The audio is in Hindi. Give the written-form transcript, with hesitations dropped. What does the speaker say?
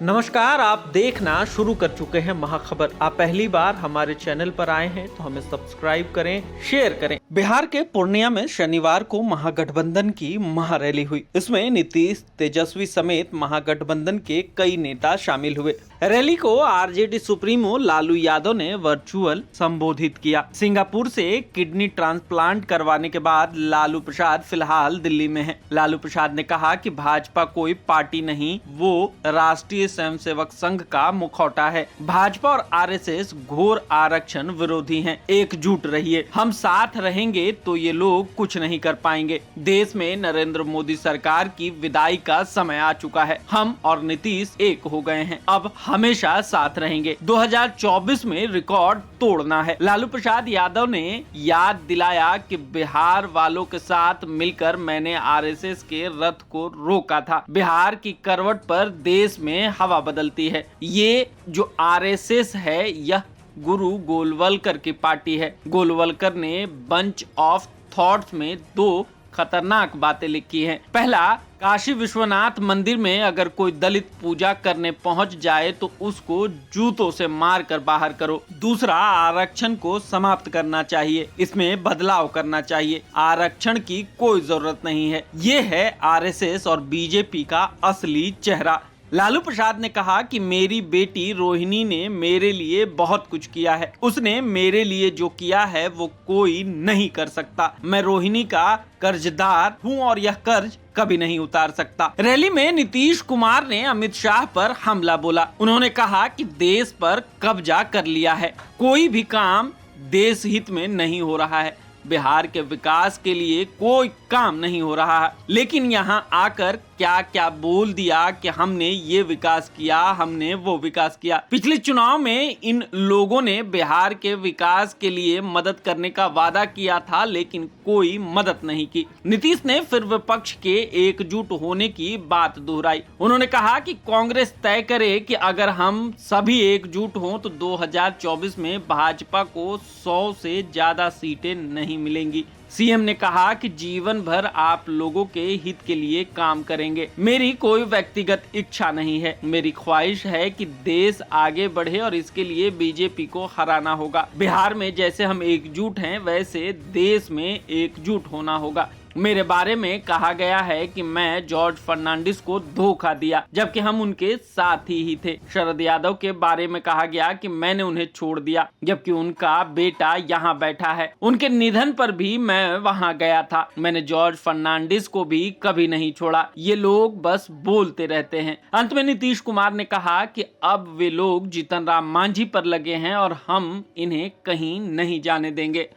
नमस्कार, आप देखना शुरू कर चुके हैं महाखबर। आप पहली बार हमारे चैनल पर आए हैं तो हमें सब्सक्राइब करें, शेयर करें। बिहार के पूर्णिया में शनिवार को महागठबंधन की महारैली हुई। इसमें नीतीश, तेजस्वी समेत महागठबंधन के कई नेता शामिल हुए। रैली को आरजेडी सुप्रीमो लालू यादव ने वर्चुअल संबोधित किया। सिंगापुर से किडनी ट्रांसप्लांट करवाने के बाद लालू प्रसाद फिलहाल दिल्ली में हैं। लालू प्रसाद ने कहा कि भाजपा कोई पार्टी नहीं, वो राष्ट्रीय स्वयंसेवक संघ का मुखौटा है। भाजपा और आरएसएस घोर आरक्षण विरोधी हैं। एकजुट रहिए, हम साथ रहेंगे तो ये लोग कुछ नहीं कर पाएंगे। देश में नरेंद्र मोदी सरकार की विदाई का समय आ चुका है। हम और नीतीश एक हो गए हैं, अब हमेशा साथ रहेंगे। 2024 में रिकॉर्ड तोड़ना है। लालू प्रसाद यादव ने याद दिलाया कि बिहार वालों के साथ मिलकर मैंने आरएसएस के रथ को रोका था। बिहार की करवट पर देश में हवा बदलती है। ये जो आरएसएस है यह गुरु गोलवलकर की पार्टी है। गोलवलकर ने बंच ऑफ थॉट्स में दो खतरनाक बातें लिखी हैं। पहला, काशी विश्वनाथ मंदिर में अगर कोई दलित पूजा करने पहुंच जाए तो उसको जूतों से मार कर बाहर करो। दूसरा, आरक्षण को समाप्त करना चाहिए, इसमें बदलाव करना चाहिए। आरक्षण की कोई जरूरत नहीं है। ये है आरएसएस और बीजेपी का असली चेहरा। लालू प्रसाद ने कहा कि मेरी बेटी रोहिणी ने मेरे लिए बहुत कुछ किया है। उसने मेरे लिए जो किया है वो कोई नहीं कर सकता। मैं रोहिणी का कर्जदार हूँ और यह कर्ज कभी नहीं उतार सकता। रैली में नीतीश कुमार ने अमित शाह पर हमला बोला। उन्होंने कहा कि देश पर कब्जा कर लिया है, कोई भी काम देश हित में नहीं हो रहा है। बिहार के विकास के लिए कोई काम नहीं हो रहा है। लेकिन यहाँ आकर क्या क्या बोल दिया कि हमने ये विकास किया, हमने वो विकास किया। पिछले चुनाव में इन लोगों ने बिहार के विकास के लिए मदद करने का वादा किया था, लेकिन कोई मदद नहीं की। नीतीश ने फिर विपक्ष के एकजुट होने की बात दोहराई। उन्होंने कहा कि कांग्रेस तय करे कि अगर हम सभी एकजुट हों तो 2024 में भाजपा को 100 से ज्यादा सीटें नहीं मिलेंगी। सीएम ने कहा कि जीवन भर आप लोगों के हित के लिए काम करेंगे। मेरी कोई व्यक्तिगत इच्छा नहीं है, मेरी ख्वाहिश है कि देश आगे बढ़े और इसके लिए बीजेपी को हराना होगा। बिहार में जैसे हम एकजुट हैं वैसे देश में एकजुट होना होगा। मेरे बारे में कहा गया है कि मैं जॉर्ज फर्नांडिस को धोखा दिया, जबकि हम उनके साथ ही थे। शरद यादव के बारे में कहा गया कि मैंने उन्हें छोड़ दिया, जबकि उनका बेटा यहाँ बैठा है। उनके निधन पर भी मैं वहाँ गया था। मैंने जॉर्ज फर्नांडिस को भी कभी नहीं छोड़ा। ये लोग बस बोलते रहते हैं। अंत में नीतीश कुमार ने कहा कि अब वे लोग जीतन राम मांझी पर लगे हैं और हम इन्हें कहीं नहीं जाने देंगे।